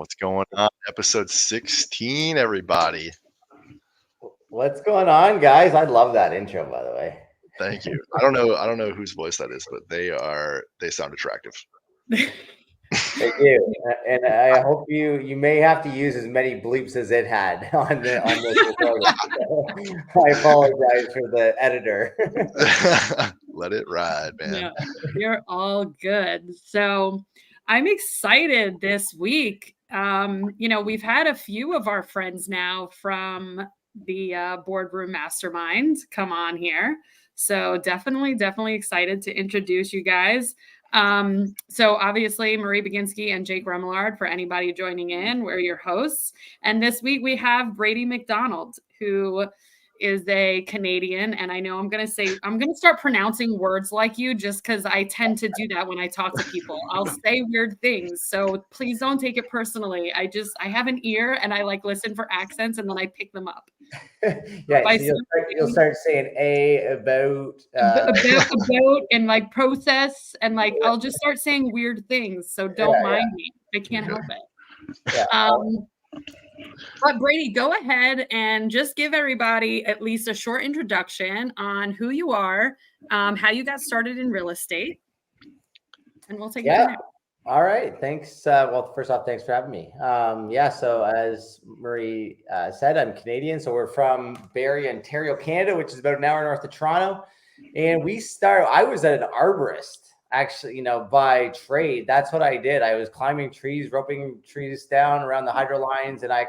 What's going on? Episode 16, everybody. What's going on, guys? I love that intro, by the way. Thank you. I don't know whose voice that is, but they sound attractive. They do, and I hope you may have to use as many bleeps as it had on this recording. I apologize for the editor. Let it ride, man. No, you're all good. So I'm excited this week. We've had a few of our friends now from the boardroom mastermind come on here. So definitely excited to introduce you guys. So obviously Marie Baginski and Jake Remillard, for anybody joining in, we're your hosts. And this week we have Brady McDonald, who is a Canadian. And I know I'm going to start pronouncing words like you just because I tend to do that when I talk to people. I'll say weird things. So please don't take it personally. I have an ear and I listen for accents and then I pick them up. Yeah, so you'll start saying about and process and I'll just start saying weird things. So don't mind me. I can't help it. Yeah. But Brady, go ahead and just give everybody at least a short introduction on who you are, how you got started in real estate, and we'll take it from there. All right. Thanks. Well, first off, thanks for having me. So as Marie said, I'm Canadian. So we're from Barrie, Ontario, Canada, which is about an hour north of Toronto. And I was an arborist, actually, by trade. That's what I did. I was climbing trees, roping trees down around the hydro lines. And I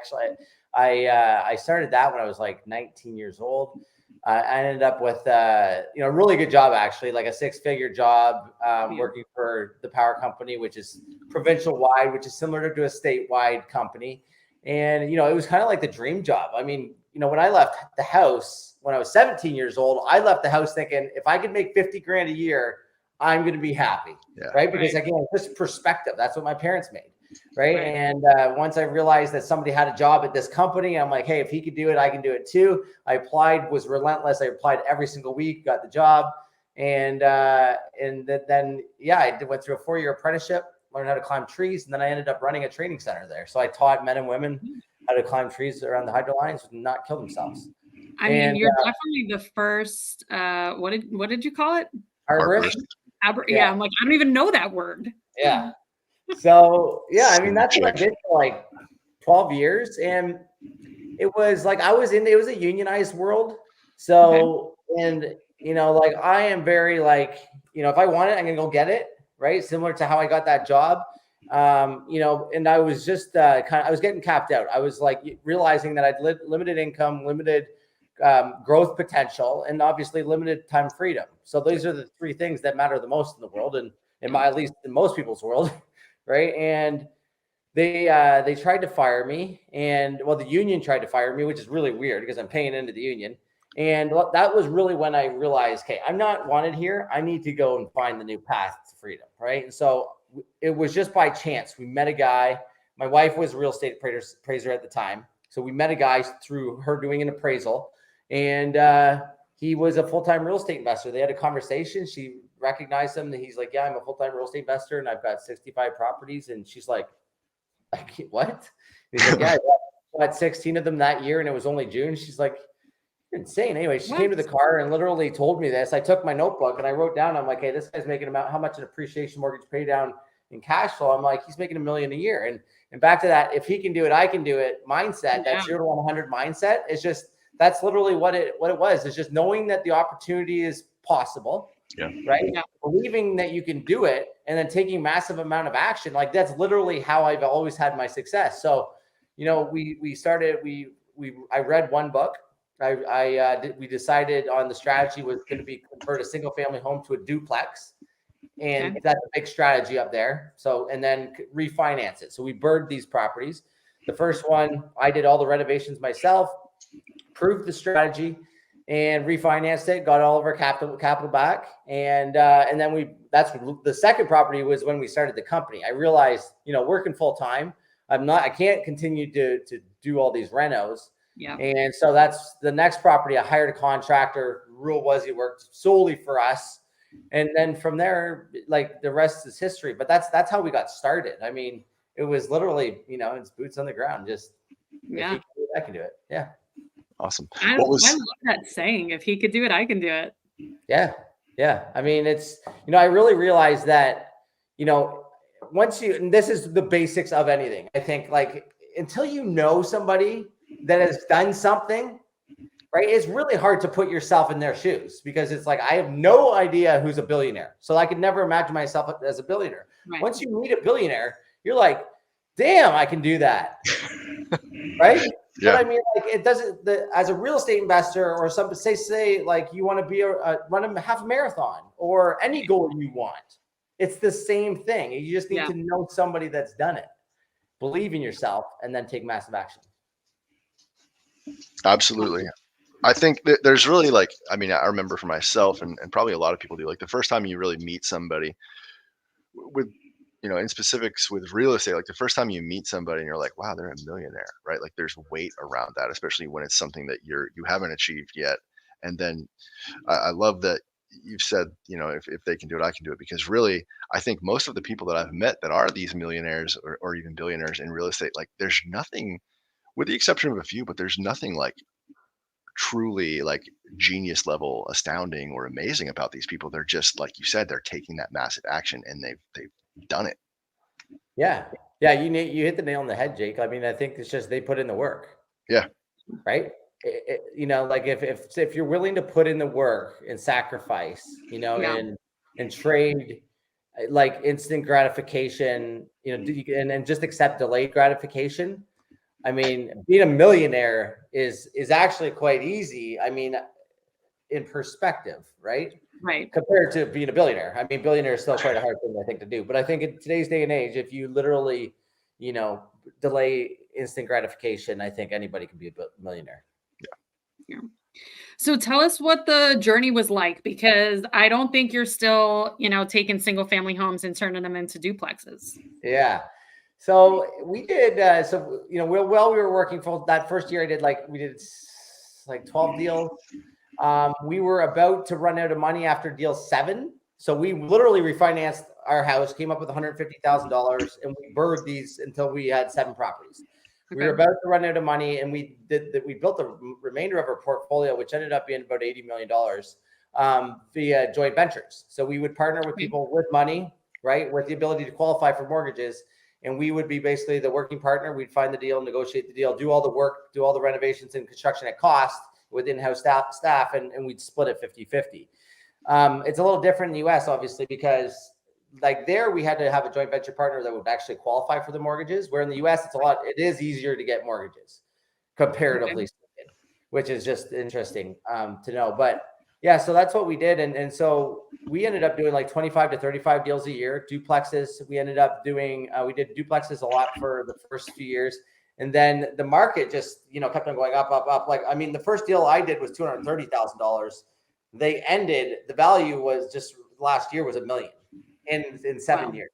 started that when I was 19 years old. I ended up with a really good job, actually, like a 6-figure job, working for the power company, which is provincial wide, which is similar to a statewide company. And, it was kind of like the dream job. I mean, when I left the house when I was 17 years old, I left the house thinking if I could make 50 grand a year, I'm going to be happy. Yeah. Right. Because again, just perspective, that's what my parents made. Right. And once I realized that somebody had a job at this company, I'm like, hey, if he could do it, I can do it too. I applied, was relentless. I applied every single week, got the job. And then I went through a 4-year apprenticeship, learned how to climb trees. And then I ended up running a training center there. So I taught men and women how to climb trees around the hydro lines and not kill themselves. I mean, you're definitely the first, what did you call it? Arborist. Yeah. I'm like, I don't even know that word. Yeah. So, I mean, that's what I did for 12 years. And it was it was a unionized world. So, and, I am very if I want it, I'm going to go get it. Right. Similar to how I got that job. And I was just I was getting capped out. I was realizing that I'd limited income, limited growth potential, and obviously limited time freedom. So those are the 3 things that matter the most in the world. And at least in most people's world. Right. And they tried to fire me, and the union tried to fire me, which is really weird because I'm paying into the union. And that was really when I realized, okay, I'm not wanted here. I need to go and find the new path to freedom. Right. And so it was just by chance. We met a guy. My wife was a real estate appraiser at the time. So we met a guy through her doing an appraisal, and he was a full-time real estate investor. They had a conversation. She recognized him, and he's like, yeah, I'm a full-time real estate investor and I've got 65 properties. And she's like, what? He's like, yeah, I bought 16 of them that year and it was only June. She's like, you're insane. Anyway, she came to the car and literally told me this. I took my notebook and I wrote down, I'm like, hey, this guy's making about how much an appreciation mortgage pay down in cash flow. I'm like, he's making $1 million a year. And back to that, if he can do it, I can do it mindset, that 0 to 100 mindset is just, that's literally what it was. It's just knowing that the opportunity is possible. Yeah. Right. Yeah. Believing that you can do it and then taking massive amount of action. That's literally how I've always had my success. So, I read one book. We decided on the strategy was going to be convert a single family home to a duplex. And that's a big strategy up there. So, and then refinance it. So we bird these properties. The first one, I did all the renovations myself, proved the strategy, and refinanced it, got all of our capital back. And then the second property was when we started the company. I realized, working full time, I can't continue to do all these renos. Yeah. And so that's the next property. I hired a contractor. Rule was he worked solely for us. And then from there, the rest is history. But that's how we got started. I mean, it was literally, it's boots on the ground. Just if he can do it, I can do it. Yeah. Awesome. I love that saying. If he could do it, I can do it. Yeah. Yeah. I mean, it's, I really realized that, once and this is the basics of anything. I think like until you know somebody that has done something, right, it's really hard to put yourself in their shoes because it's like, I have no idea who's a billionaire. So I could never imagine myself as a billionaire. Right. Once you meet a billionaire, you're like, damn, I can do that. Right. Yeah. But I mean, like it doesn't, as a real estate investor or something, say like you want to be run a half marathon or any goal you want. It's the same thing. You just need to know somebody that's done it, believe in yourself, and then take massive action. Absolutely. I think that there's really like, I mean, I remember for myself and probably a lot of people do, like the first time you really meet somebody with, in specifics with real estate, like the first time you meet somebody and you're like, wow, they're a millionaire, right? Like there's weight around that, especially when it's something that you haven't achieved yet. And then I love that you've said, if they can do it, I can do it, because really, I think most of the people that I've met that are these millionaires or even billionaires in real estate, like there's nothing, with the exception of a few, but there's nothing like truly like genius level astounding or amazing about these people. They're just, like you said, they're taking that massive action and they've done it. Yeah. You hit the nail on the head, Jake. I mean, I think it's just they put in the work. Yeah. Right. Like if you're willing to put in the work and sacrifice, and trade like instant gratification, and just accept delayed gratification. I mean, being a millionaire is actually quite easy. I mean, in perspective, right? Right. Compared to being a billionaire. I mean, billionaire is still quite a hard thing, I think, to do. But I think in today's day and age, if you literally, delay instant gratification, I think anybody can be a millionaire. Yeah. So tell us what the journey was like, because I don't think you're still, taking single family homes and turning them into duplexes. Yeah. So we did, while we were working for that first year, we did like 12 deals. We were about to run out of money after deal 7. So we literally refinanced our house, came up with $150,000, and we birthed these until we had 7 properties. Okay. We were about to run out of money, and we built the remainder of our portfolio, which ended up being about $80 million via joint ventures. So we would partner with people with money, right, with the ability to qualify for mortgages. And we would be basically the working partner. We'd find the deal, negotiate the deal, do all the work, do all the renovations and construction at cost with in-house staff, and we'd split it 50-50. It's a little different in the US, obviously, because like there we had to have a joint venture partner that would actually qualify for the mortgages, where in the US it is easier to get mortgages comparatively, which is just interesting to know. But yeah, so that's what we did. And so we ended up doing like 25 to 35 deals a year, duplexes. We ended up doing, we did duplexes a lot for the first few years. And then the market just, kept on going up. Like, I mean, the first deal I did was $230,000. They ended, the value was just last year was $1 million in 7 years,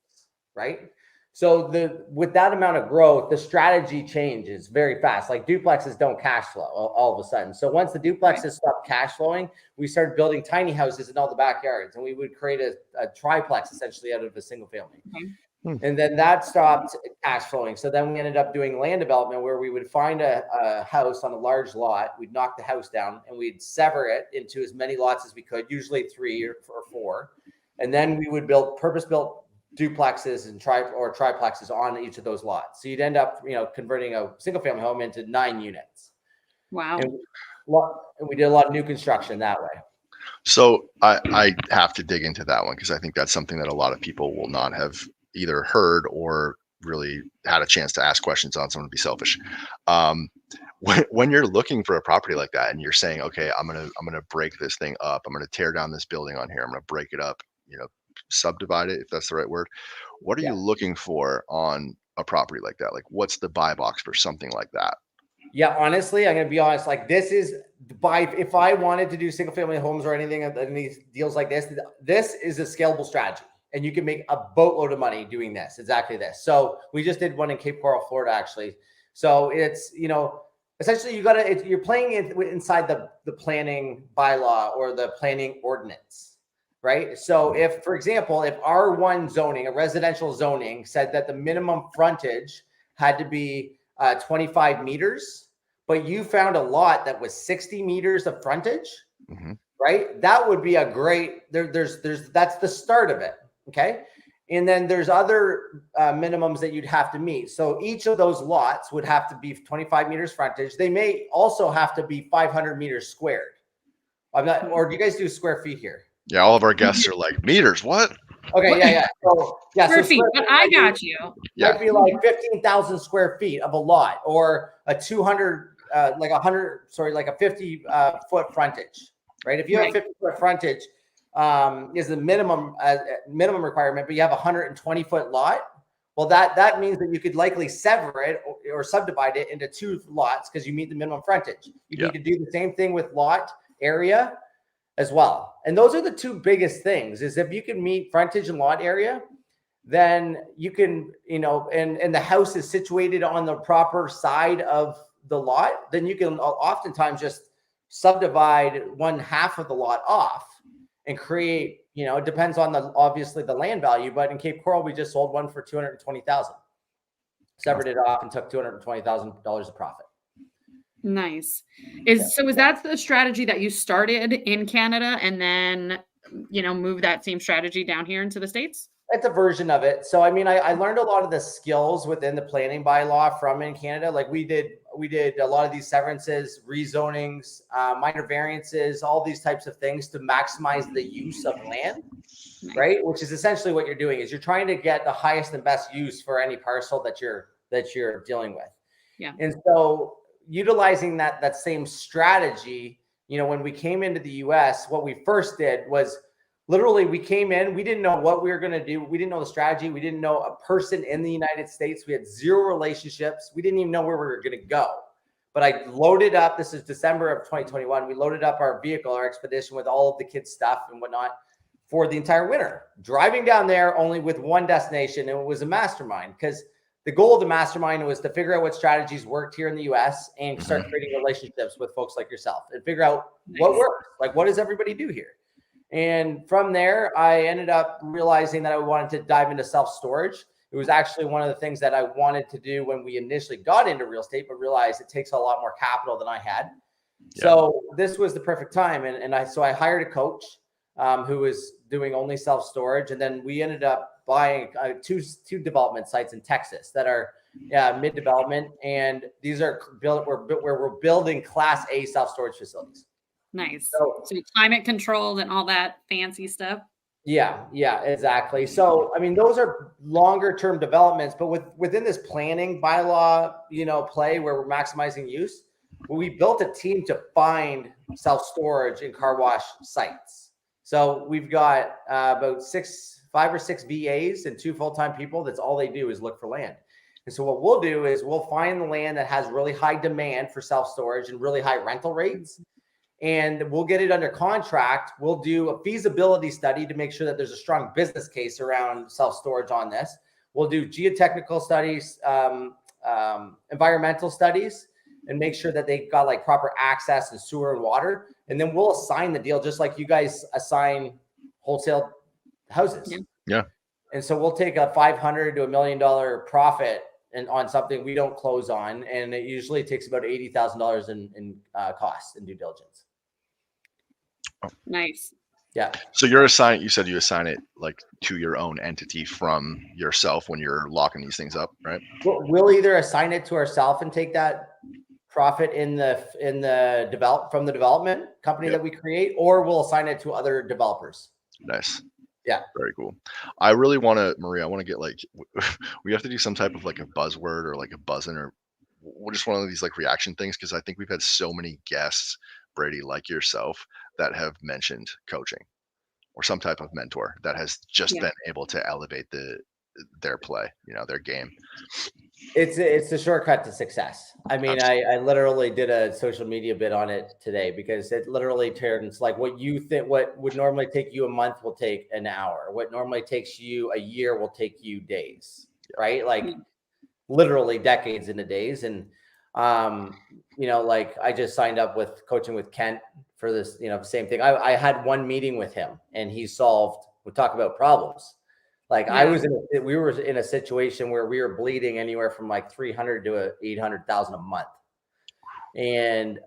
right? So with that amount of growth, the strategy changes very fast. Like duplexes don't cash flow all of a sudden. So once the duplexes stopped cash flowing, we started building tiny houses in all the backyards, and we would create a triplex essentially out of a single family. And then that stopped cash flowing. So then we ended up doing land development, where we would find a house on a large lot. We'd knock the house down and we'd sever it into as many lots as we could, usually 3 or 4. And then we would build purpose-built duplexes and triplexes on each of those lots. So you'd end up, converting a single family home into 9 units. Wow. And we did a lot of new construction that way. So I have to dig into that one, because I think that's something that a lot of people will not have either heard or really had a chance to ask questions on. So I'm gonna be selfish. When you're looking for a property like that and you're saying, okay, I'm gonna break this thing up, I'm gonna tear down this building on here, I'm gonna break it up, subdivide it, if that's the right word. What are you looking for on a property like that? Like, what's the buy box for something like that? Yeah, honestly, I'm gonna be honest. Like, this is if I wanted to do single family homes or anything in these deals like this is a scalable strategy, and you can make a boatload of money doing this. Exactly this. So we just did one in Cape Coral, Florida, actually. So it's essentially you're playing it inside the planning bylaw or the planning ordinance. right? So if, for example, if R1 zoning, a residential zoning, said that the minimum frontage had to be 25 meters, but you found a lot that was 60 meters of frontage, right? That would be a great, that's the start of it, okay? And then there's other minimums that you'd have to meet. So each of those lots would have to be 25 meters frontage. They may also have to be 500 meters squared. I'm not, or do you guys do square feet here? Yeah, all of our guests are like, meters, what? Okay, yeah. So square feet, but I got you. Might be like 15,000 square feet of a lot, or a 200, like a 50 foot frontage, right? If you have 50 foot frontage, is the minimum requirement, but you have a 120 foot lot. Well, that means that you could likely sever it or subdivide it into 2 lots because you meet the minimum frontage. You need to do the same thing with lot area as well. And those are the 2 biggest things, is if you can meet frontage and lot area, then you can, and the house is situated on the proper side of the lot, then you can oftentimes just subdivide 1/2 of the lot off and create, it depends on obviously the land value, but in Cape Coral, we just sold one for $220,000, severed it off and took $220,000 of profit. Nice. So is that the strategy that you started in Canada and then, move that same strategy down here into the States? It's a version of it. So, I mean, I learned a lot of the skills within the planning bylaw from in Canada. Like we did a lot of these severances, rezonings, minor variances, all these types of things to maximize the use of land, right? Which is essentially what you're doing, is you're trying to get the highest and best use for any parcel that you're dealing with. Yeah. And so utilizing that same strategy, when we came into the US, what we first did was literally we came in, we didn't know what we were going to do. We didn't know the strategy. We didn't know a person in the United States. We had 0 relationships. We didn't even know where we were going to go. But I loaded up, this is December of 2021. We loaded up our vehicle, our expedition, with all of the kids' stuff and whatnot for the entire winter, driving down there only with one destination. And it was a mastermind, because the goal of the mastermind was to figure out what strategies worked here in the US and start creating relationships with folks like yourself and figure out what works. Like, what does everybody do here? And from there, I ended up realizing that I wanted to dive into self-storage. It was actually one of the things that I wanted to do when we initially got into real estate, but realized it takes a lot more capital than I had. Yeah. So this was the perfect time. And I hired a coach who was doing only self-storage. And then we ended up buying two development sites in Texas that are mid-development. And these are built where we're building Class A self-storage facilities. Nice. So climate controlled and all that fancy stuff. Yeah, exactly. So, I mean, those are longer term developments, but within this planning bylaw, play where we're maximizing use, we built a team to find self-storage and car wash sites. So we've got about 5 or 6 VAs and 2 full-time people. That's all they do is look for land. And so what we'll do is we'll find the land that has really high demand for self-storage and really high rental rates. And we'll get it under contract. We'll do a feasibility study to make sure that there's a strong business case around self-storage on this. We'll do geotechnical studies, environmental studies, and make sure that they've got like proper access and sewer and water. And then we'll assign the deal just like you guys assign wholesale houses. Yeah. And so we'll take a $500,000 to $1 million profit on something we don't close on. And it usually takes about $80,000 in costs and due diligence. Nice. Yeah. So you said you assign it like to your own entity from yourself when you're locking these things up, right? We'll either assign it to ourselves and take that profit from the development company that we create, or we'll assign it to other developers. Nice. Yeah. Very cool. I really want to, Maria, I want to get like, we have to do some type of like a buzzword or like a buzzing or just one of these like reaction things. Cause I think we've had so many guests, Brady, like yourself, that have mentioned coaching or some type of mentor that has just been able to elevate their play, their game. It's a shortcut to success. I mean, I literally did a social media bit on it today because it literally turns like what you think, what would normally take you a month will take an hour. What normally takes you a year will take you days, right? Like literally decades into days. And, like I just signed up with coaching with Kent for this, same thing. I had one meeting with him and we talk about problems. Like we were in a situation where we were bleeding anywhere from like 300 to 800,000 a month. And,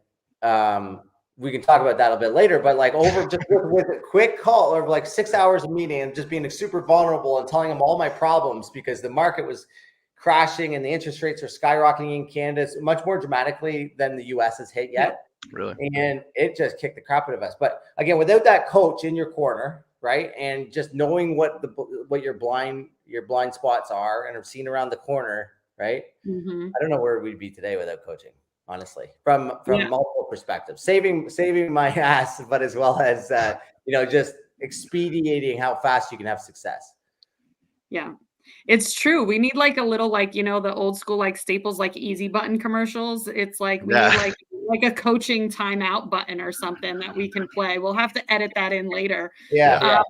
we can talk about that a bit later, but like over just with a quick call or like 6 hours of meeting and just being super vulnerable and telling him all my problems because the market was crashing and the interest rates are skyrocketing in Canada much more dramatically than the US has hit yet. Really? And it just kicked the crap out of us. But again, without that coach in your corner, right? And just knowing what your blind spots are and are seen around the corner, right? Mm-hmm. I don't know where we'd be today without coaching. Honestly, from multiple perspectives, saving my ass, but as well as just expediting how fast you can have success. Yeah, it's true. We need like a little the old school like Staples like easy button commercials. It's like we need like a coaching timeout button or something that we can play. We'll have to edit that in later. Yeah.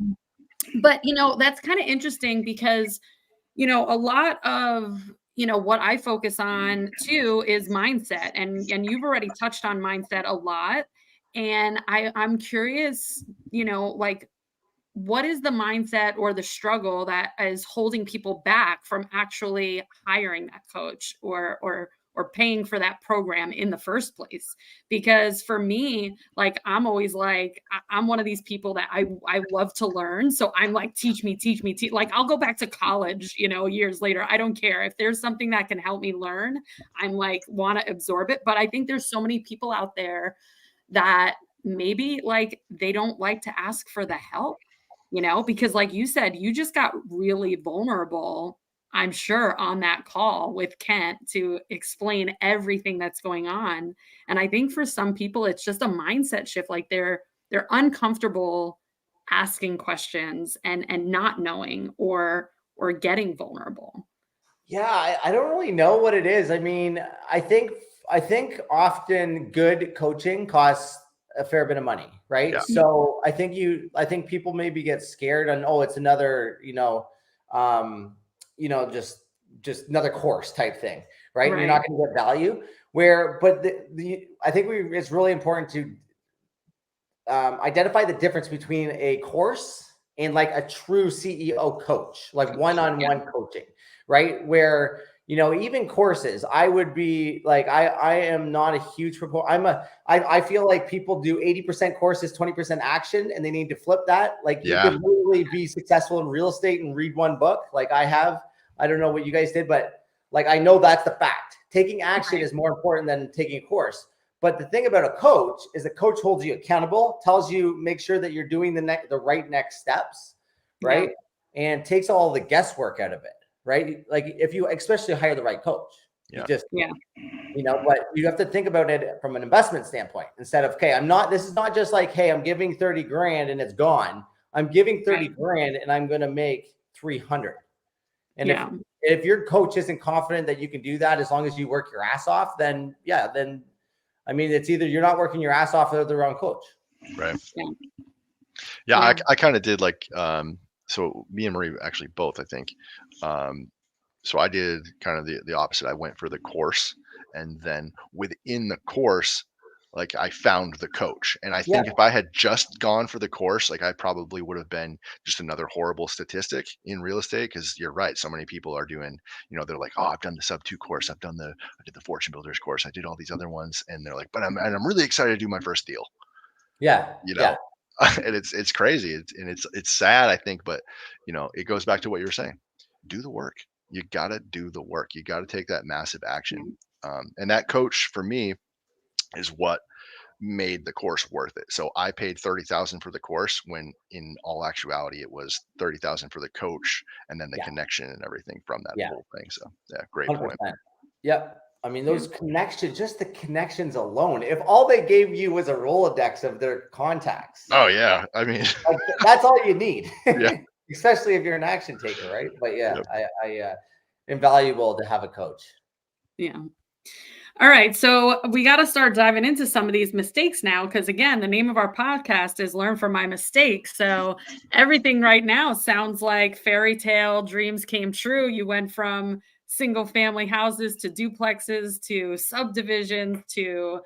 But that's kind of interesting because a lot of what I focus on too is mindset, and you've already touched on mindset a lot, and I'm curious, like what is the mindset or the struggle that is holding people back from actually hiring that coach or paying for that program in the first place? Because for me, like I'm always like I'm one of these people that I love to learn, so I'm like teach me like I'll go back to college years later. I don't care if there's something that can help me learn. I'm like want to absorb it. But I think there's so many people out there that maybe like they don't like to ask for the help, because like you said, you just got really vulnerable, I'm sure, on that call with Kent to explain everything that's going on. And I think for some people, it's just a mindset shift. Like they're uncomfortable asking questions and not knowing or getting vulnerable. Yeah, I don't really know what it is. I mean, I think often good coaching costs a fair bit of money, right? Yeah. So I think people maybe get scared and it's another, just another course type thing, right? You're not going to get value. But I think it's really important to identify the difference between a course and like a true CEO coach, like one-on-one coaching, right? Where even courses, I would be like, I am not a huge proponent. I feel like people do 80% courses, 20% action, and they need to flip that. Like you can literally be successful in real estate and read one book. Like I don't know what you guys did, but like, I know that's the fact. Taking action is more important than taking a course. But the thing about a coach is the coach holds you accountable, tells you, make sure that you're doing the right next steps, right? Yeah. And takes all the guesswork out of it. Right. Like if you especially hire the right coach, you just, but you have to think about it from an investment standpoint instead of, okay, this is not just like, hey, I'm giving 30 grand and it's gone. I'm giving 30 grand and I'm going to make 300. And if your coach isn't confident that you can do that, as long as you work your ass off, then I mean, it's either you're not working your ass off or the wrong coach. Right. Yeah. I kind of did like, so me and Marie actually both, I think. So I did kind of the opposite. I went for the course, and then within the course, like I found the coach. And I think if I had just gone for the course, like I probably would have been just another horrible statistic in real estate. Cause you're right. So many people are doing, they're like, oh, I've done the sub-2 course. I did the Fortune Builders course. I did all these other ones. And they're like, but I'm really excited to do my first deal. Yeah. And it's crazy. It's sad, I think, but it goes back to what you were saying. Do the work. You got to do the work. You got to take that massive action. And that coach for me is what made the course worth it. So I paid $30,000 for the course when in all actuality, it was $30,000 for the coach and then the connection and everything from that whole thing. So great 100%. point. Yep. I mean, those connections, just the connections alone, if all they gave you was a Rolodex of their contacts. Oh yeah. I mean, like, that's all you need, especially if you're an action taker. Right. But I invaluable to have a coach. Yeah. All right. So we got to start diving into some of these mistakes now. Cause again, the name of our podcast is Learn from My Mistakes. So everything right now sounds like fairy tale dreams came true. You went from single family houses to duplexes to subdivisions to,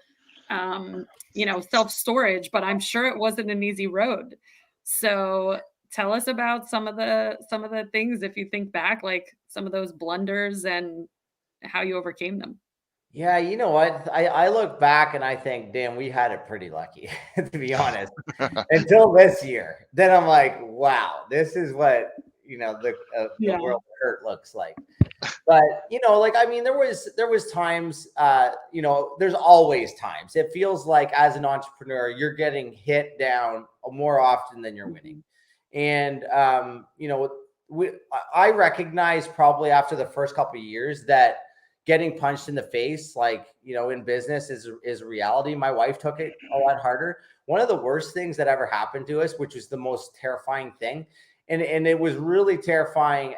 self-storage, but I'm sure it wasn't an easy road. So tell us about some of the things, if you think back, like some of those blunders and how you overcame them. Yeah, you know what? I look back and I think, damn, we had it pretty lucky, to be honest. Until this year, then I'm like, wow, this is what the world of hurt looks like. But like, I mean, there was times, there's always times. It feels like as an entrepreneur, you're getting hit down more often than you're winning. And I recognize probably after the first couple of years that getting punched in the face, like, in business is a reality. My wife took it a lot harder. One of the worst things that ever happened to us, which was the most terrifying thing. And it was really terrifying,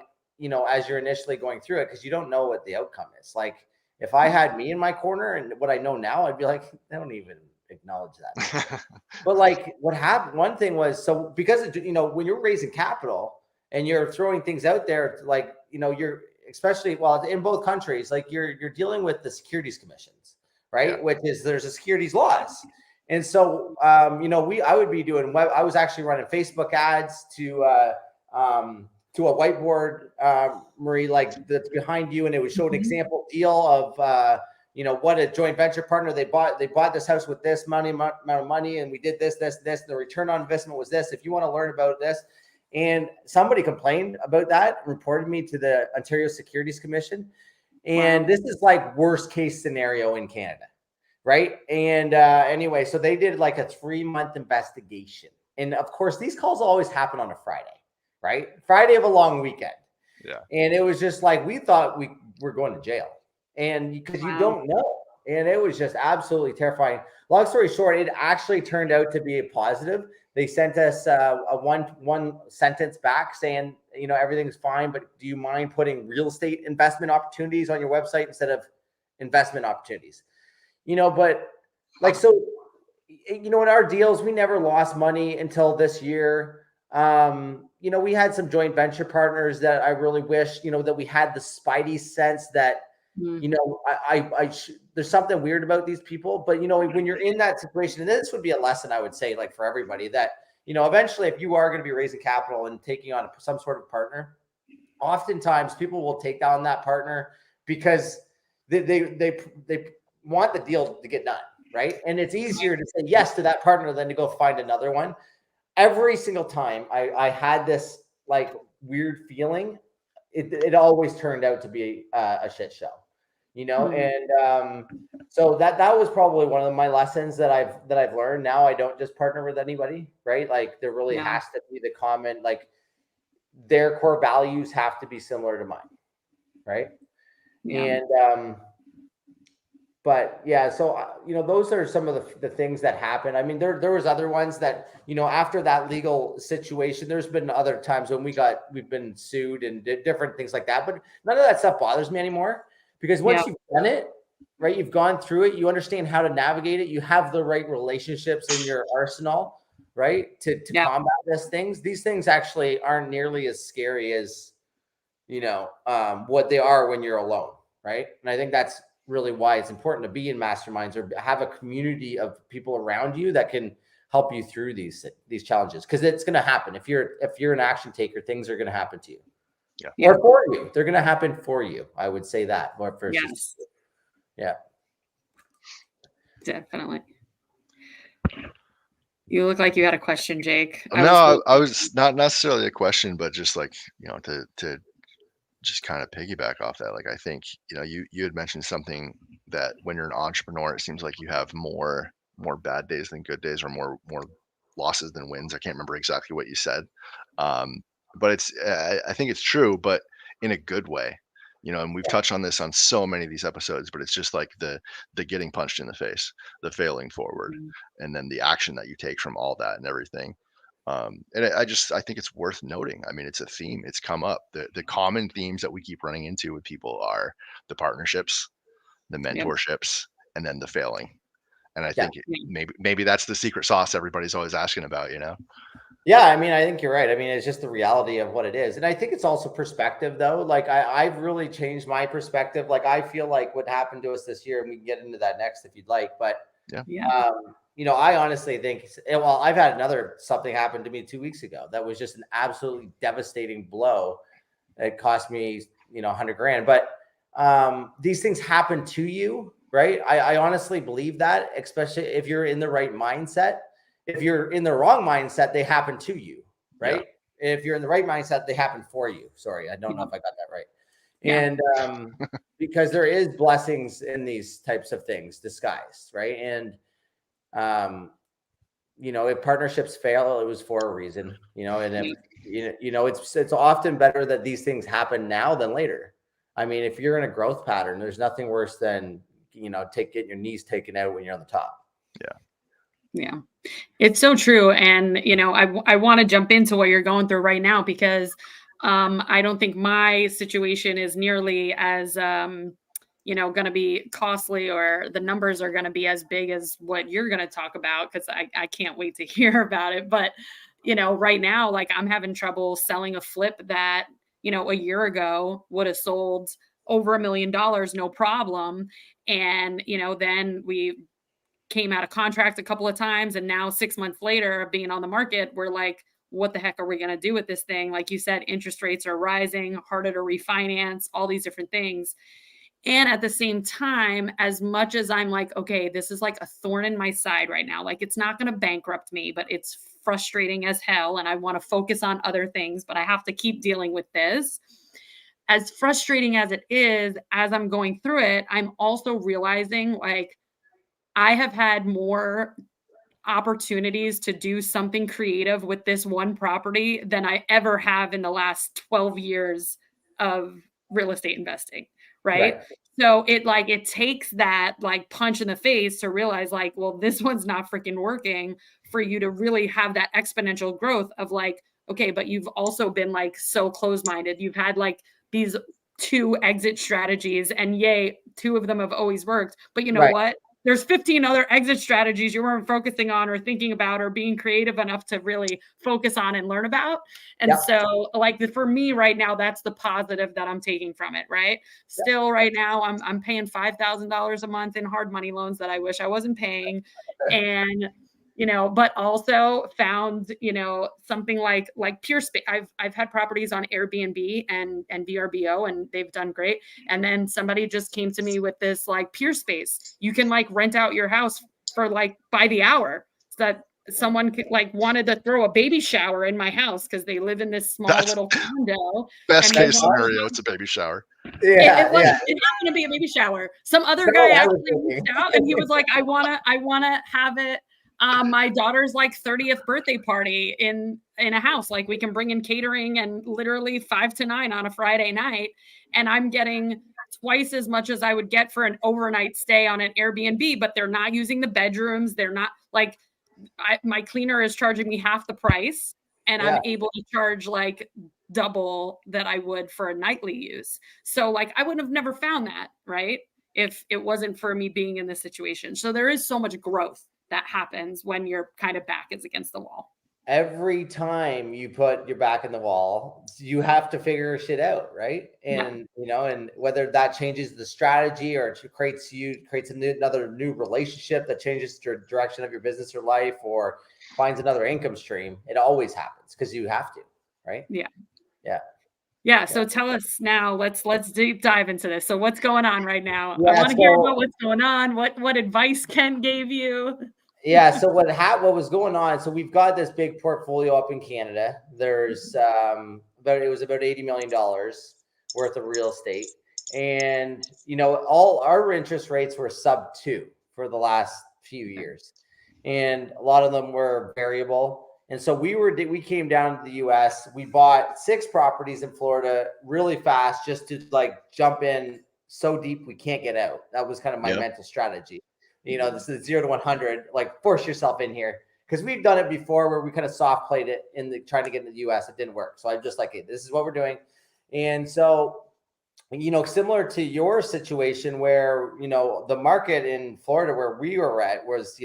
as you're initially going through it, because you don't know what the outcome is. Like, if I had me in my corner and what I know now, I'd be like, I don't even acknowledge that. But like, what happened, one thing was, so because, when you're raising capital and you're throwing things out there, like, you're, especially, well, in both countries, like you're dealing with the securities commissions, right? Yeah. Which is, there's a securities laws. And so, I would be doing I was actually running Facebook ads to a whiteboard, Marie, like that's behind you. And it would show an example deal of, what a joint venture partner, they bought this house with this amount of money. And we did this, the return on investment was this. If you want to learn about this. And somebody complained about that, reported me to the Ontario Securities Commission. And this is like worst case scenario in Canada. Right. And anyway, so they did like a 3-month investigation. And of course, these calls always happen on a Friday, right? Friday of a long weekend. Yeah. And it was just like, we thought we were going to jail, and because you don't know. And it was just absolutely terrifying. Long story short, it actually turned out to be a positive. They sent us a one sentence back saying, everything's fine, but do you mind putting real estate investment opportunities on your website instead of investment opportunities? But like, so, in our deals, we never lost money until this year. We had some joint venture partners that I really wish, that we had the spidey sense that, there's something weird about these people. But, when you're in that situation, and this would be a lesson, I would say, like for everybody, that, eventually, if you are going to be raising capital and taking on some sort of partner, oftentimes people will take down that partner because they want the deal to get done, right? And it's easier to say yes to that partner than to go find another one. Every single time I had this like weird feeling, it always turned out to be a shit show, And so that was probably one of my lessons that I've learned. Now I don't just partner with anybody, right? Like there really has to be the common, like their core values have to be similar to mine, right? Yeah. And but yeah, so those are some of the things that happen. I mean, there was other ones that, after that legal situation, there's been other times when we've been sued and different things like that. But none of that stuff bothers me anymore, because once you've done it, right, you've gone through it, you understand how to navigate it, you have the right relationships in your arsenal, right, to combat these things. These things actually aren't nearly as scary as what they are when you're alone, right? And I think that's really why it's important to be in masterminds or have a community of people around you that can help you through these challenges, because it's going to happen. If you're an action taker, things are going to happen to you. Or for you. They're going to happen for you. I would say that more versus. Yes. Yeah. Definitely. You look like you had a question, Jake. I was not necessarily a question, but just like, to just kind of piggyback off that. Like, I think, you had mentioned something that when you're an entrepreneur, it seems like you have more bad days than good days, or more losses than wins. I can't remember exactly what you said. But I think it's true, but in a good way, and we've touched on this on so many of these episodes, but it's just like the getting punched in the face, the failing forward, and then the action that you take from all that and everything. And I think it's worth noting. I mean, it's a theme. It's come up. The common themes that we keep running into with people are the partnerships, the mentorships, and then the failing. And I think maybe that's the secret sauce everybody's always asking about, Yeah, I mean, I think you're right. I mean, it's just the reality of what it is. And I think it's also perspective, though. Like, I've really changed my perspective. Like, I feel like what happened to us this year, and we can get into that next if you'd like, but Yeah. I honestly think, well, I've had something happen to me 2 weeks ago that was just an absolutely devastating blow. It cost me, $100,000, but these things happen to you, right? I honestly believe that, especially if you're in the right mindset. If you're in the wrong mindset, they happen to you, right? If you're in the right mindset, they happen for you. Sorry, I don't know if I got that right. And because there is blessings in these types of things disguised, right? And if partnerships fail, it was for a reason, and if it's often better that these things happen now than later. I mean, if you're in a growth pattern, there's nothing worse than getting your knees taken out when you're on the top. Yeah, it's so true. And I want to jump into what you're going through right now, because I don't think my situation is nearly as going to be costly, or the numbers are going to be as big as what you're going to talk about, because I can't wait to hear about it. But right now, like, I'm having trouble selling a flip that a year ago would have sold over $1 million, no problem. And then we came out of contract a couple of times, and now 6 months later, being on the market, we're like, what the heck are we going to do with this thing? Like you said, interest rates are rising, harder to refinance, all these different things. And at the same time, as much as I'm like, okay, this is like a thorn in my side right now, like, it's not going to bankrupt me, but it's frustrating as hell, and I want to focus on other things, but I have to keep dealing with this. As frustrating as it is, as I'm going through it, I'm also realizing, like, I have had more opportunities to do something creative with this one property than I ever have in the last 12 years of real estate investing. Right. So it takes that like punch in the face to realize, like, well, this one's not freaking working, for you to really have that exponential growth of like, okay, but you've also been like so close-minded. You've had like these 2 exit strategies, and yay, 2 of them have always worked. But you know what? There's 15 other exit strategies you weren't focusing on or thinking about or being creative enough to really focus on and learn about. And so, like, for me right now, that's the positive that I'm taking from it, right? Still right now, I'm paying $5,000 a month in hard money loans that I wish I wasn't paying. And but also found, something like Pure Space. I've had properties on Airbnb and VRBO, and they've done great. And then somebody just came to me with this like Pure Space. You can like rent out your house for like by the hour. So that someone could, like, wanted to throw a baby shower in my house because they live in this small little condo. Best case scenario, it's a baby shower. It happened to be a baby shower. Some other guy actually reached out, and he was like, I wanna have it. My daughter's like 30th birthday party in a house. Like, we can bring in catering, and literally 5 to 9 on a Friday night. And I'm getting twice as much as I would get for an overnight stay on an Airbnb, but they're not using the bedrooms. They're not like, my cleaner is charging me half the price, and I'm able to charge like double that I would for a nightly use. So like, I would have never found that, right, if it wasn't for me being in this situation. So there is so much growth that happens when your kind of back is against the wall. Every time you put your back in the wall, you have to figure shit out, right? And and whether that changes the strategy or it creates another new relationship that changes the direction of your business or life, or finds another income stream, it always happens because you have to, right? Yeah. So tell us now, let's deep dive into this. So what's going on right now? I want to hear about what's going on. What advice Ken gave you? So what was going on? So we've got this big portfolio up in Canada. There's it was about $80 million worth of real estate, and all our interest rates were sub 2 for the last few years, and a lot of them were variable. And so we came down to the US. We bought 6 properties in Florida really fast, just to like jump in so deep we can't get out. That was kind of my mental strategy. This is 0 to 100, like, force yourself in here, because we've done it before where we kind of soft played it trying to get into the US. It didn't work. So I'm just like, hey, this is what we're doing. And so, similar to your situation where, the market in Florida where we were at was,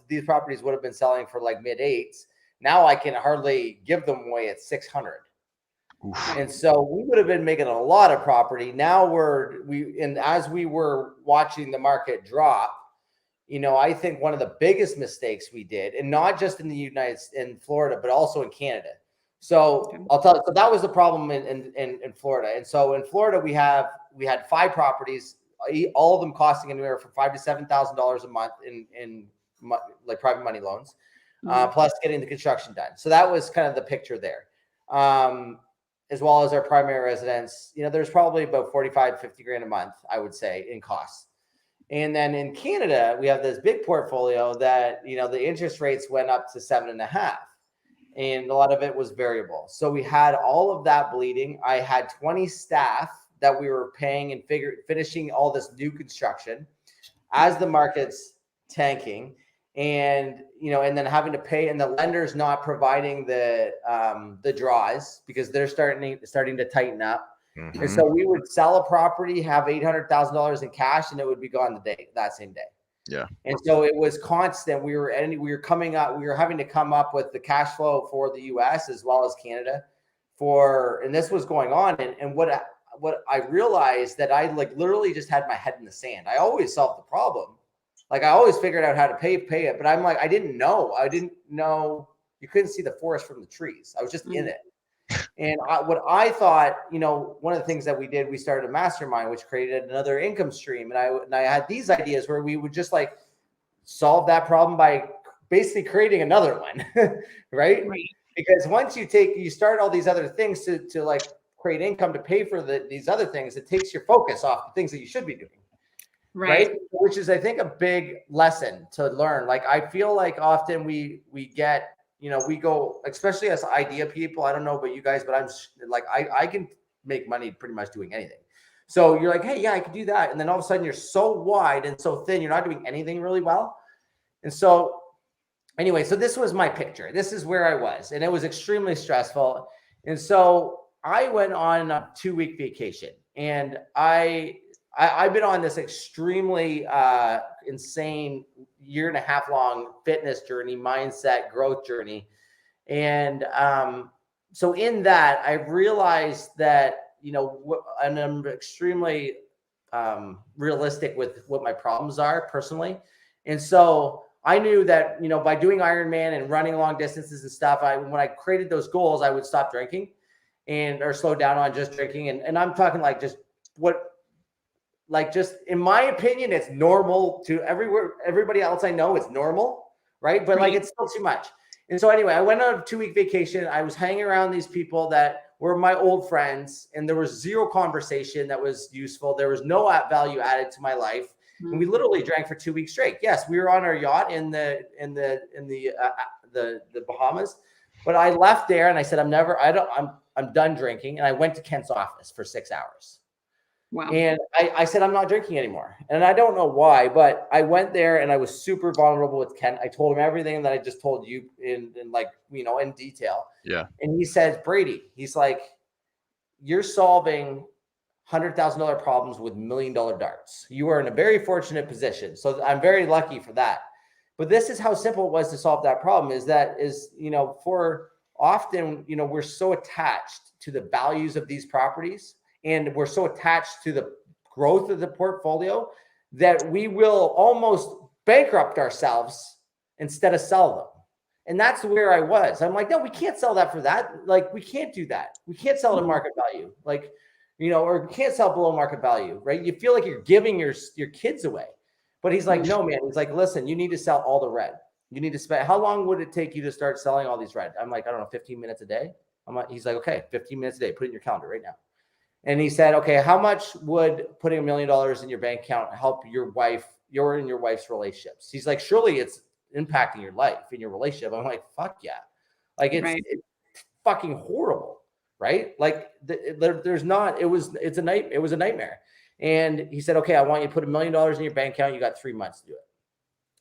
these properties would have been selling for like mid 8s. Now I can hardly give them away at 600. And so we would have been making a lot of property. Now as we were watching the market drop, I think one of the biggest mistakes we did, and not just in Florida, but also in Canada. So I'll tell you, so that was the problem in Florida. And so in Florida, we had 5 properties, all of them costing anywhere from $5,000 to $7,000 a month in like private money loans, plus getting the construction done. So that was kind of the picture there. As well as our primary residence, there's probably about 45, 50 grand a month, I would say, in costs. And then in Canada, we have this big portfolio that, the interest rates went up to 7.5%. And a lot of it was variable. So we had all of that bleeding. I had 20 staff that we were paying and finishing all this new construction as the market's tanking. And, and then having to pay, and the lenders not providing the draws because they're starting to tighten up. Mm-hmm. And so we would sell a property, have $800,000 in cash, and it would be gone that same day. Yeah. And so it was constant. We were having to come up with the cash flow for the US as well as Canada and this was going on. And what I realized that I literally just had my head in the sand. I always solved the problem. Like I always figured out how to pay it, but I'm like, I didn't know you couldn't see the forest from the trees. I was just in it. And what I thought, one of the things that we did, we started a mastermind, which created another income stream. And I had these ideas where we would just solve that problem by basically creating another one, right? Because once you start all these other things to create income to pay for these other things, it takes your focus off the things that you should be doing. Right. Which is, I think, a big lesson to learn. Like, I feel like often we get, we go, especially as idea people, I don't know about you guys, but I'm like, I can make money pretty much doing anything. So you're like, hey, yeah, I can do that. And then all of a sudden you're so wide and so thin, you're not doing anything really well. And so anyway, so this was my picture. This is where I was, and it was extremely stressful. And so I went on a 2-week vacation, and I've been on this extremely insane 1.5 year long fitness journey, mindset growth journey. And so in that, I realized that, and I'm extremely realistic with what my problems are personally. And so I knew that, by doing Ironman and running long distances and stuff, when I created those goals, I would stop drinking or slow down on just drinking. And I'm talking just in my opinion, it's normal to everybody else I know, it's normal, right? But it's still too much. And so anyway, I went on a 2-week vacation. I was hanging around these people that were my old friends, and there was zero conversation that was useful. There was no value added to my life. And we literally drank for 2 weeks straight. Yes, we were on our yacht in the Bahamas, but I left there and I said, I'm done drinking. And I went to Kent's office for 6 hours. Wow. And I said, I'm not drinking anymore. And I don't know why, but I went there and I was super vulnerable with Kent. I told him everything that I just told you in detail. Yeah. And he says, Brady, he's like, you're solving $100,000 problems with $1 million darts. You are in a very fortunate position. So I'm very lucky for that. But this is how simple it was to solve that problem for often, we're so attached to the values of these properties, and we're so attached to the growth of the portfolio that we will almost bankrupt ourselves instead of sell them. And that's where I was. I'm like, no, we can't sell that for that. We can't do that. We can't sell at market value. Or we can't sell below market value, right? You feel like you're giving your kids away. But he's like, no, man. He's like, listen, you need to sell all the red. You need to spend, how long would it take you to start selling all these red? I'm like, I don't know, 15 minutes a day. He's like, okay, 15 minutes a day, put it in your calendar right now. And he said, okay, how much would putting $1 million in your bank account help your and your wife's relationships? He's like, surely it's impacting your life and your relationship. I'm like, fuck yeah. It's fucking horrible. Right? There's not, it was a nightmare. And he said, okay, I want you to put $1 million in your bank account. You got 3 months to do it.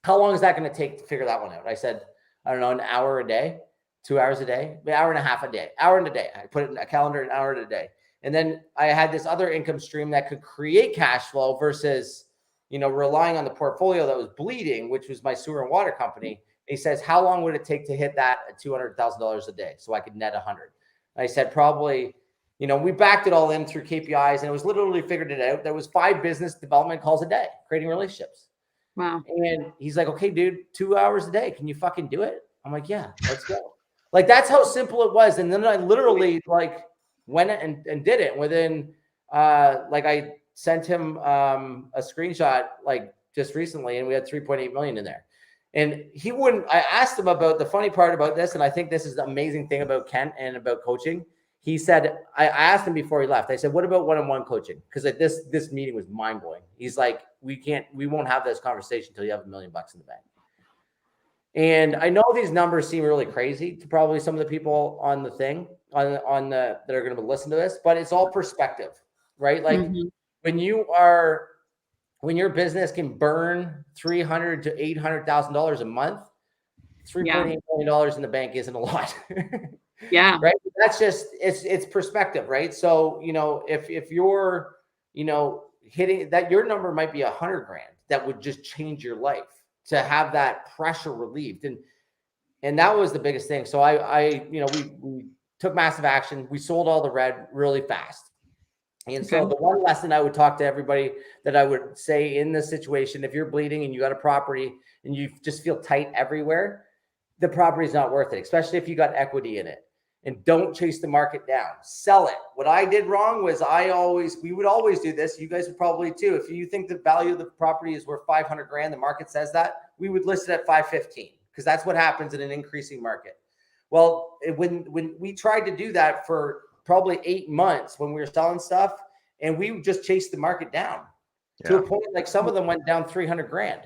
How long is that going to take to figure that one out? I said, I don't know, an hour a day, 2 hours a day, an hour and a half a day, hour and a day. I put it in a calendar, an hour and a day. And then I had this other income stream that could create cash flow versus, relying on the portfolio that was bleeding, which was my sewer and water company. He says, how long would it take to hit that at $200,000 a day so I could net 100? I said, probably, we backed it all in through KPIs, and it was literally figured it out. There was 5 business development calls a day, creating relationships. Wow. And he's like, okay, dude, 2 hours a day. Can you fucking do it? I'm like, yeah, let's go. Like, that's how simple it was. And then I literally like went and did it within, like I sent him a screenshot like just recently, and we had 3.8 million in there. And he wouldn't, I asked him about the funny part about this. And I think this is the amazing thing about Kent and about coaching. He said, I asked him before he left, I said, what about one-on-one coaching? Because like this meeting was mind blowing. He's like, we won't have this conversation until you have $1 million in the bank. And I know these numbers seem really crazy to probably some of the people on the thing on the that are going to listen to this, but it's all perspective, right? Like when your business can burn $300,000 to $800,000 a month, $3.8 million in the bank isn't a lot. Yeah. Right. That's just it's perspective, right? So, if you're, hitting that, your number might be $100,000 that would just change your life to have that pressure relieved. And that was the biggest thing. So we took massive action. We sold all the red really fast. And so the one lesson I would talk to everybody that I would say in this situation, if you're bleeding and you got a property and you just feel tight everywhere, the property is not worth it, especially if you got equity in it. And don't chase the market down. Sell it. What I did wrong was we would always do this. You guys would probably too. If you think the value of the property is worth $500,000, the market says that, we would list it at 515 because that's what happens in an increasing market. Well, when we tried to do that for probably 8 months when we were selling stuff, and we just chased the market down to a point like some of them went down $300,000.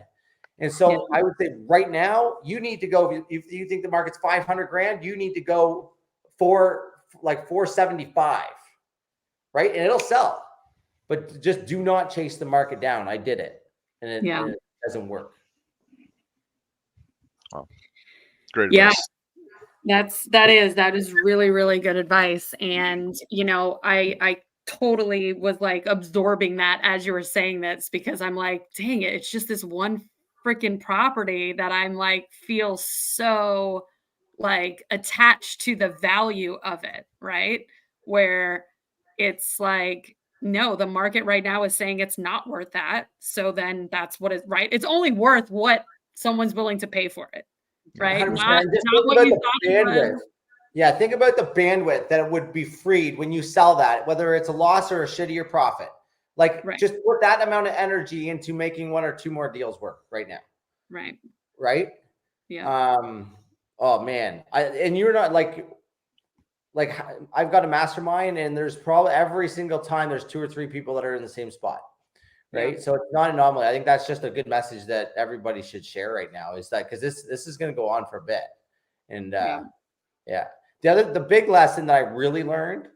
And so I would say right now you need to go, if you think the market's $500,000, you need to go for like 475, right? And it'll sell, but just do not chase the market down. I did it, and it doesn't work. Wow. Great advice. That is really, really good advice. And, I totally was like absorbing that as you were saying this, because I'm like, dang it, it's just this one freaking property that I'm like, feel so like attached to the value of it, right? Where it's like, no, the market right now is saying it's not worth that. So then that's what it's right. It's only worth what someone's willing to pay for it. Right. Not what you thought it was. Yeah. Think about the bandwidth that it would be freed when you sell that, whether it's a loss or a shittier profit. Like just put that amount of energy into making 1 or 2 more deals work right now. Right. Right. Yeah. Oh man. And you're not like I've got a mastermind, and there's probably every single time there's 2 or 3 people that are in the same spot. Right. So it's not an anomaly. I think that's just a good message that everybody should share right now, is that because this is going to go on for a bit. And the big lesson that I really learned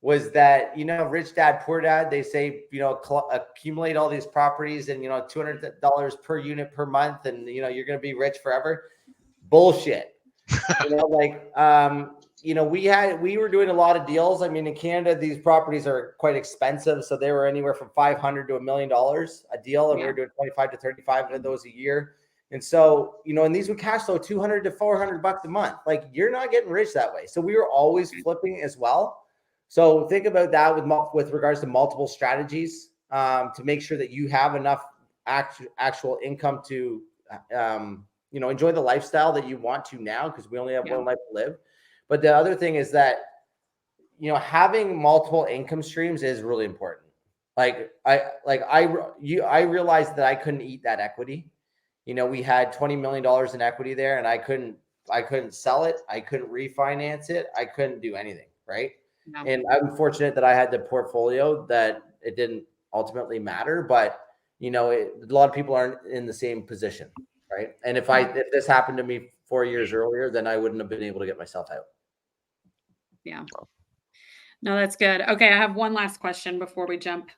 was that, rich dad, poor dad, they say, accumulate all these properties and, $200 per unit per month. And, you're going to be rich forever. Bullshit. We were doing a lot of deals. I mean, in Canada, these properties are quite expensive. So they were anywhere from $500 to $1 million a deal. And we were doing 25 to 35 of those a year. And so, and these would cash flow $200 to $400 a month. Like, you're not getting rich that way. So we were always flipping as well. So think about that with regards to multiple strategies to make sure that you have enough actual income to, enjoy the lifestyle that you want to now, because we only have one life to live. But the other thing is that, having multiple income streams is really important. I realized that I couldn't eat that equity. We had $20 million in equity there, and I couldn't sell it. I couldn't refinance it. I couldn't do anything. Right. No. And I'm fortunate that I had the portfolio that it didn't ultimately matter, but a lot of people aren't in the same position. Right. And if this happened to me 4 years earlier, then I wouldn't have been able to get myself out. Yeah. No, that's good. Okay. I have one last question before we jump.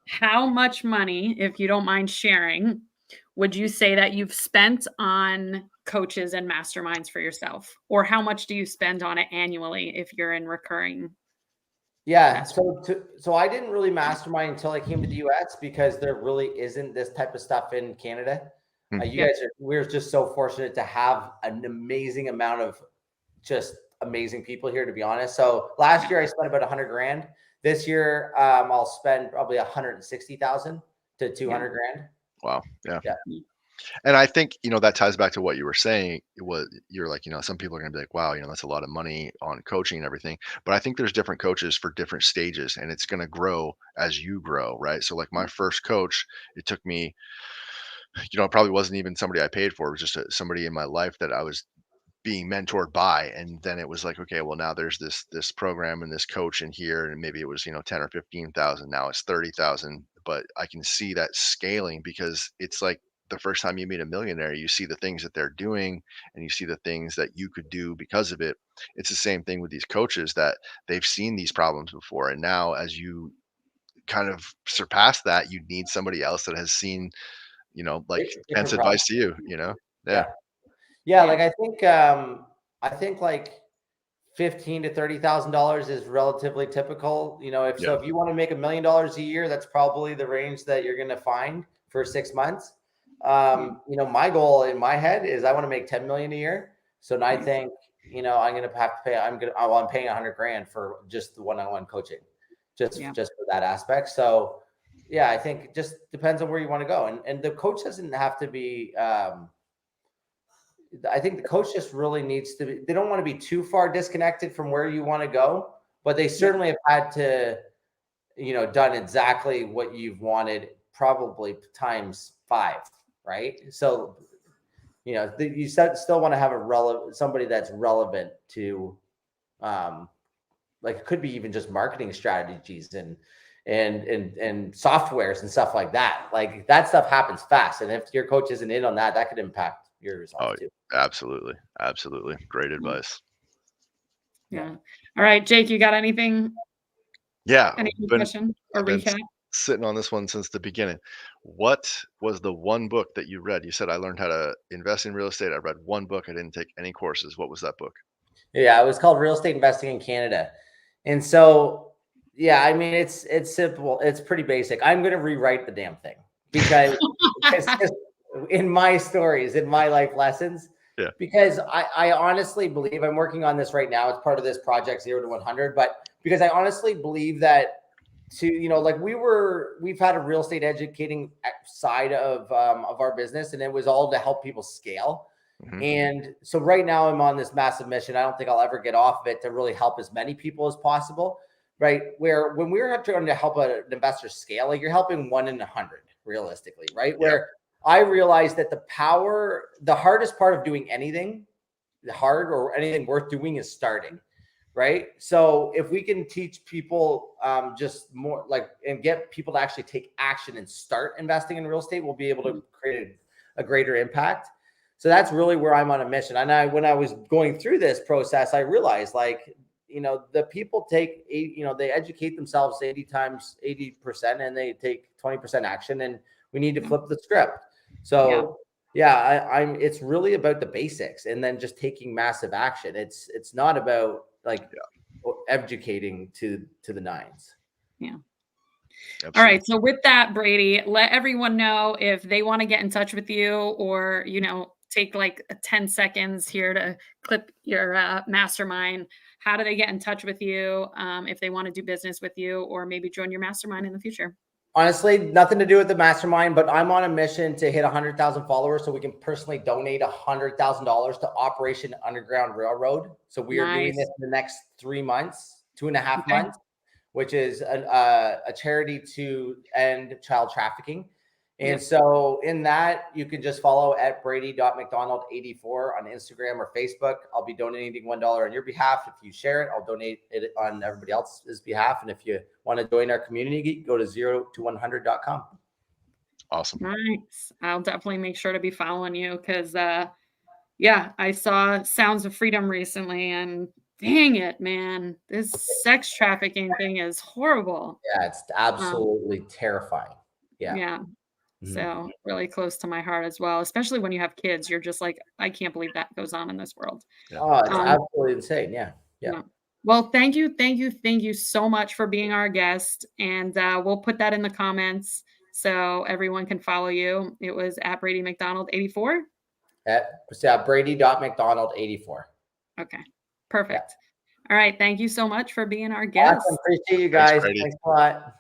How much money, if you don't mind sharing, would you say that you've spent on coaches and masterminds for yourself? Or how much do you spend on it annually if you're in recurring? Yeah. So I didn't really mastermind until I came to the US, because there really isn't this type of stuff in Canada. We're just so fortunate to have an amazing amount of just amazing people here, to be honest. So last year I spent about $100,000. This year I'll spend probably $160,000 to $200,000. Wow. Yeah. And I think, that ties back to what you were saying. You're like, some people are going to be like, wow, that's a lot of money on coaching and everything. But I think there's different coaches for different stages, and it's going to grow as you grow, right? So like my first coach, it took me, it probably wasn't even somebody I paid for. It was just somebody in my life that I was being mentored by. And then it was like, okay, well, now there's this program and this coach in here, and maybe it was 10 or 15,000. Now it's 30,000. But I can see that scaling, because it's like the first time you meet a millionaire, you see the things that they're doing, and you see the things that you could do because of it. It's the same thing with these coaches, that they've seen these problems before, and now as you kind of surpass that, you need somebody else that has seen, like Spence Different problems. advice to you. Yeah. Yeah. Yeah, like I think like $15,000 to $30,000 is relatively typical. If Yeah. you want to make $1 million a year, that's probably the range that you're going to find for 6 months. My goal in my head is I want to make 10 million a year. So now I think, I'm going to have to pay, I'm paying $100,000 for just the one-on-one coaching, just for that aspect. So yeah, I think it just depends on where you want to go. And the coach doesn't have to be, I think the coach just really needs to be, they don't want to be too far disconnected from where you want to go, but they certainly have had to, done exactly what you've wanted, probably times 5, right? So, you still want to have somebody that's relevant to, like it could be even just marketing strategies and softwares and stuff like that. Like that stuff happens fast. And if your coach isn't in on that, that could impact your results too. Absolutely. Absolutely. Great advice. Yeah. All right, Jake, you got anything? Yeah. Any question or recap? Sitting on this one since the beginning. What was the one book that you read? You said I learned how to invest in real estate. I read one book. I didn't take any courses. What was that book? Yeah, it was called Real Estate Investing in Canada. And so, yeah, I mean, it's simple. It's pretty basic. I'm going to rewrite the damn thing because it's just in my stories, in my life lessons. Yeah. Because I honestly believe, I'm working on this right now. It's part of this project 0 to 100. But because I honestly believe that we've had a real estate educating side of our business, and it was all to help people scale. Mm-hmm. And so right now I'm on this massive mission. I don't think I'll ever get off of it, to really help as many people as possible, right? Where when we're trying to help an investor scale, like you're helping 1 in 100 realistically, right? Yeah. Where I realized that the hardest part of doing anything, or anything worth doing, is starting, right? So if we can teach people just more and get people to actually take action and start investing in real estate, we'll be able to create a greater impact. So that's really where I'm on a mission. And when I was going through this process, I realized the people take, they educate themselves 80%, and they take 20% action, and we need to flip the script. So it's really about the basics, and then just taking massive action. It's not about educating to the nines. Yeah. Absolutely. All right. So with that, Brady, let everyone know if they want to get in touch with you, or, take like 10 seconds here to clip your mastermind. How do they get in touch with you if they want to do business with you, or maybe join your mastermind in the future? Honestly, nothing to do with the mastermind, but I'm on a mission to hit 100,000 followers so we can personally donate $100,000 to Operation Underground Railroad. So we are doing this in the next 3 months, 2.5 months, which is a charity to end child trafficking. And so in that, you can just follow at Brady.McDonald84 on Instagram or Facebook. I'll be donating $1 on your behalf. If you share it, I'll donate it on everybody else's behalf. And if you want to join our community, go to 0to100.com. Awesome. Nice. I'll definitely make sure to be following you, because I saw Sounds of Freedom recently, and dang it, man, this sex trafficking thing is horrible. Yeah, it's absolutely terrifying. Yeah. So really close to my heart as well, especially when you have kids. You're just like, I can't believe that goes on in this world. Yeah. Oh, it's absolutely insane. Yeah. Well, thank you so much for being our guest. And we'll put that in the comments so everyone can follow you. It was at Brady McDonald 84. At Brady.McDonald84. Okay, perfect. All right. Thank you so much for being our guest. Awesome. Appreciate you guys. Thanks a lot.